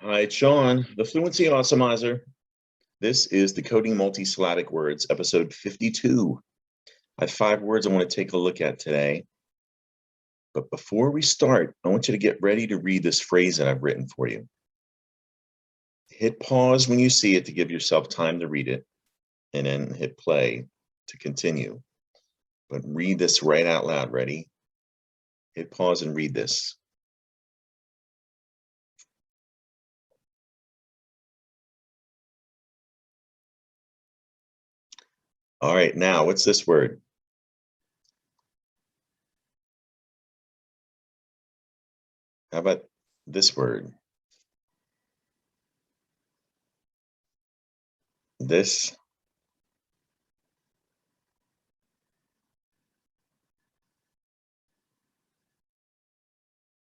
Hi, it's Sean, the Fluency Awesomizer. This is Decoding Multi-Syllabic Words, episode 52. I have 5 words I want to take a look at today. But before we start, I want you to get ready to read this phrase that I've written for you. Hit pause when you see it to give yourself time to read it, and then hit play to continue. But read this right out loud. Ready? Hit pause and read this. All right, now what's this word? How about this word? This.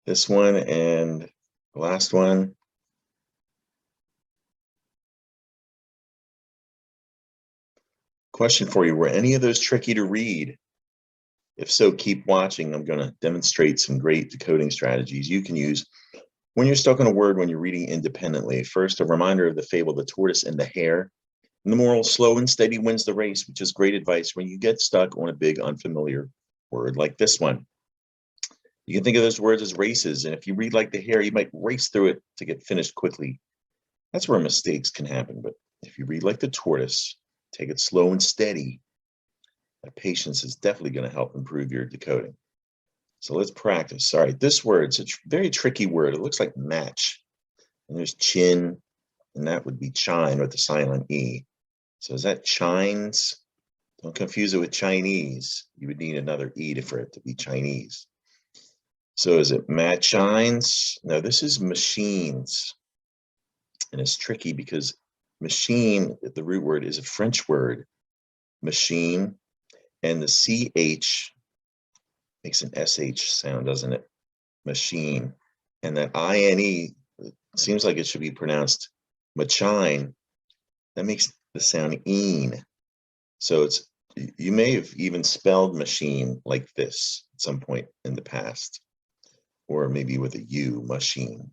This one and the last one. Question for you, were any of those tricky to read? If so, keep watching. I'm going to demonstrate some great decoding strategies you can use when you're stuck on a word when you're reading independently. First, a reminder of the fable, The Tortoise and the Hare. And the moral, slow and steady wins the race, which is great advice when you get stuck on a big unfamiliar word like this one. You can think of those words as races, and if you read like the hare, you might race through it to get finished quickly. That's where mistakes can happen, but if you read like the tortoise, take it slow and steady. That patience is definitely going to help improve your decoding. So let's practice. All right, this word's a very tricky word. It looks like match. And there's chin, and that would be chine with the silent E. So is that chines? Don't confuse it with Chinese. You would need another E for it to be Chinese. So is it machines? No, this is machines. And it's tricky because machine, the root word, is a French word, machine. And the CH makes an SH sound, doesn't it? Machine. And that INE seems like it should be pronounced machine. That makes the sound een. So it's, you may have even spelled machine like this at some point in the past, or maybe with a U, machine.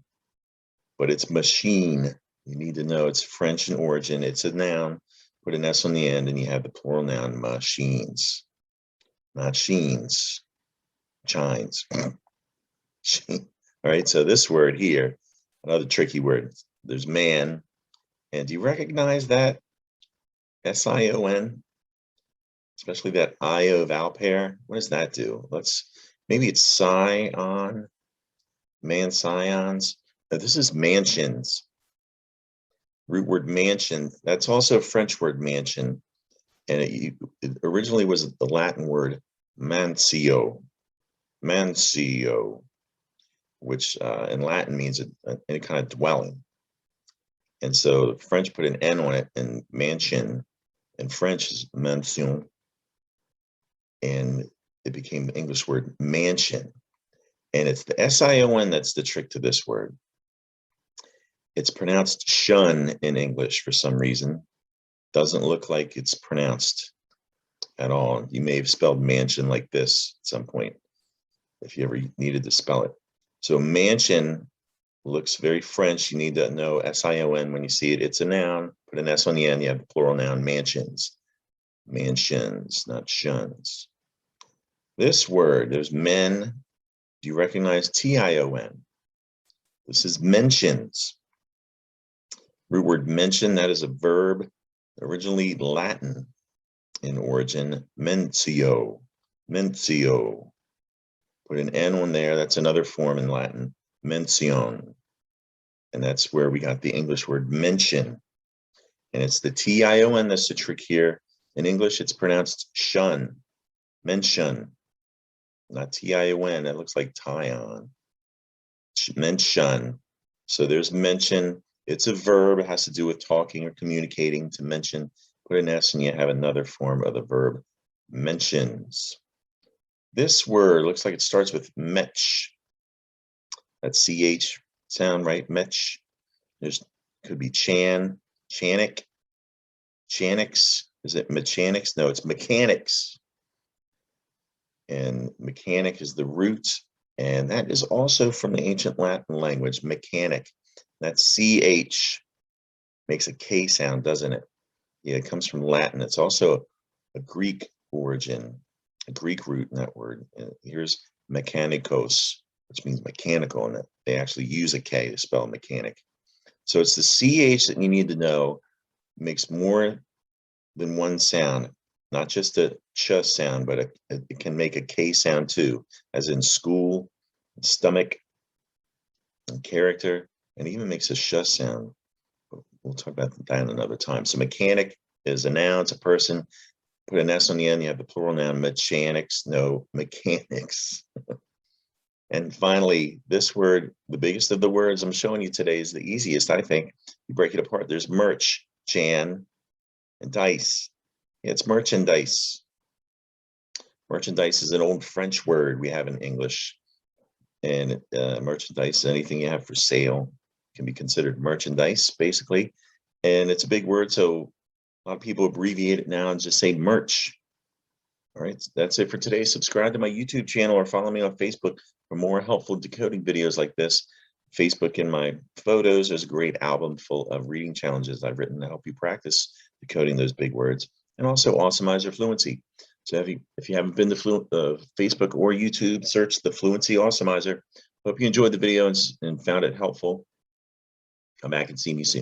But it's machine. You need to know it's French in origin. It's a noun. Put an S on the end, and you have the plural noun machines. Machines. Chines. All right, so this word here, another tricky word. There's man. And do you recognize that? S-I-O-N? Especially that I-O vowel pair. What does that do? Maybe it's scion, man scions. No, this is mansions. Root word mansion. That's also a French word mansion. And it originally was the Latin word mansio. Mansio, which in Latin means any kind of dwelling. And so the French put an N on it, and mansion in French is mansion. And it became the English word mansion. And it's the S-I-O-N that's the trick to this word. It's pronounced shun in English for some reason. Doesn't look like it's pronounced at all. You may have spelled mansion like this at some point if you ever needed to spell it. So mansion looks very French. You need to know S-I-O-N when you see it. It's a noun. Put an S on the end. You have the plural noun mansions. Mansions, not shuns. This word, there's men. Do you recognize T-I-O-N? This is mentions. Root word mention, that is a verb, originally Latin in origin, mentio. Mentio. Put an N on there. That's another form in Latin, mention. And that's where we got the English word mention. And it's the T-I-O-N that's the trick here. In English, it's pronounced shun. Mention. Not T-I-O-N. That looks like tie-on. Mention. So there's mention. It's a verb. It has to do with talking or communicating. To mention, put an S and you have another form of the verb, mentions. This word looks like it starts with metch. That CH sound, right? Metch. Could be chan, chanic, chanics. Is it mechanics? No, it's mechanics. And mechanic is the root. And that is also from the ancient Latin language, mechanic. That CH makes a K sound, doesn't it? Yeah, it comes from Latin. It's also a Greek origin, a Greek root in that word. Here's mechanikos, which means mechanical, and they actually use a K to spell mechanic. So it's the CH that you need to know. It makes more than one sound, not just a ch sound, but it can make a K sound too, as in school, stomach, and character, and even makes a sh sound. We'll talk about that another time. So mechanic is a noun, it's a person. Put an S on the end, you have the plural noun mechanics, no mechanics. And finally, this word, the biggest of the words I'm showing you today, is the easiest, I think. You break it apart. There's merch, Jan, and dice. Yeah, it's merchandise. Merchandise is an old French word we have in English. And merchandise, anything you have for sale, can be considered merchandise, basically. And it's a big word, so a lot of people abbreviate it now and just say merch. All right, that's it for today. Subscribe to my YouTube channel or follow me on Facebook for more helpful decoding videos like this. Facebook, in my photos, there's a great album full of reading challenges I've written to help you practice decoding those big words, and also Awesomeize your fluency. So if you haven't been to Facebook or YouTube, search the Fluency Awesomeizer. Hope you enjoyed the video and found it helpful. Come back and see me soon.